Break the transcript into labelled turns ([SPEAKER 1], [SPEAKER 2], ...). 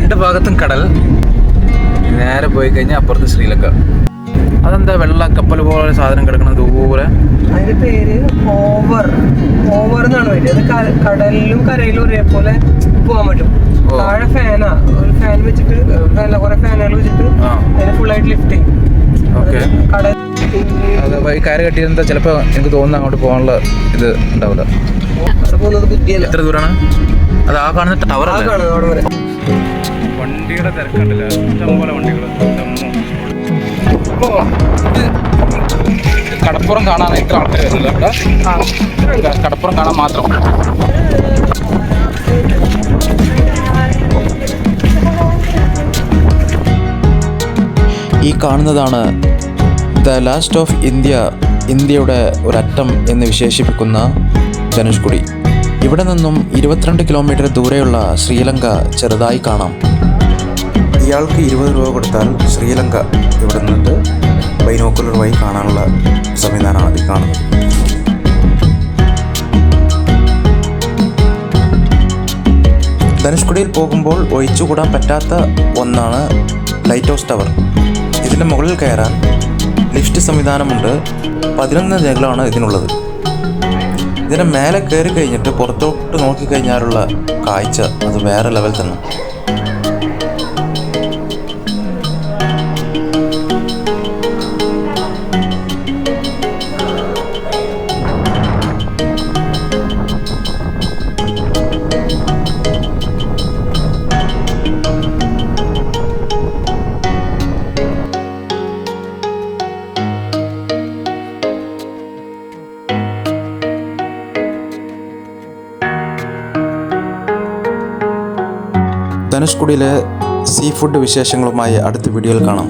[SPEAKER 1] രണ്ട് ഭാഗത്തും കടൽ. നേരെ പോയി കഴിഞ്ഞാൽ അപ്പുറത്ത് ശ്രീലങ്ക. അതെന്താ വെള്ള കപ്പൽ പോലെ സാധനം കിടക്കുന്നത് ദൂരെ?
[SPEAKER 2] അതിന്റെ പേര് ഓവർ എന്നാണ് വരിക. അത് കടലിലും കരയിലും ഒരേപോലെ പോകാൻ പറ്റും. താഴെ ഫാനാ, ഒരു ഫാൻ വെച്ചിട്ട് കുറെ ഫാനുകൾ വെച്ചിട്ട് അതിനെ ഫുള്ളായിട്ട് ലിഫ്റ്റ് ചെയ്യും.
[SPEAKER 1] ഓക്കെ. ഈ കയറ് കെട്ടിയിരുന്ന ചിലപ്പോൾ എനിക്ക് തോന്നുന്നു അങ്ങോട്ട് പോകാനുള്ള ഇത് ഉണ്ടാവില്ല.
[SPEAKER 2] അവിടെ പോകുന്നത് ബുദ്ധിയല്ല.
[SPEAKER 1] എത്ര ദൂരമാണ് അത്? ആ കാണുന്ന ടവർ
[SPEAKER 2] അവിടെ വരെ.
[SPEAKER 1] വണ്ടിയുടെ തിരക്കുണ്ടല്ല, ഇഷ്ടംപോലെ വണ്ടികൾ. കടപ്പുറം കാണാൻ ഇത്ര ആൾക്കാർ വരുന്നില്ല ഇവിടെ. കടപ്പുറം കാണാൻ മാത്രം.
[SPEAKER 3] ഈ കാണുന്നതാണ് ദ ലാസ്റ്റ് ഓഫ് ഇന്ത്യ, ഇന്ത്യയുടെ ഒരറ്റം എന്ന് വിശേഷിപ്പിക്കുന്ന ധനുഷ്കുടി. ഇവിടെ നിന്നും 22 കിലോമീറ്റർ ദൂരെയുള്ള ശ്രീലങ്ക ചെറുതായി കാണാം. ഇയാൾക്ക് 20 രൂപ കൊടുത്താൽ ശ്രീലങ്ക ഇവിടെ നിന്നിട്ട് ബൈനോക്കുലർ വഴി കാണാനുള്ള സംവിധാനമാണ് ഈ കാണുന്നത്. ധനുഷ്കുടിയിൽ പോകുമ്പോൾ ഒഴിച്ചുകൂടാൻ പറ്റാത്ത ഒന്നാണ് ലൈറ്റ് ഹൗസ് ടവർ. ഇതിൻ്റെ മുകളിൽ കയറാൻ ലിഫ്റ്റ് സംവിധാനമുണ്ട്. 11 നിലകളാണ് ഇതിനുള്ളത്. ഇതിൻ്റെ മേലെ കയറി കഴിഞ്ഞിട്ട് പുറത്തോട്ട് നോക്കിക്കഴിഞ്ഞാലുള്ള കാഴ്ച അത് വേറെ ലെവൽ തന്നെ. ധനുഷ്കുടിയിലെ സീ ഫുഡ് വിശേഷങ്ങളുമായി അടുത്ത വീഡിയോയിൽ കാണാം.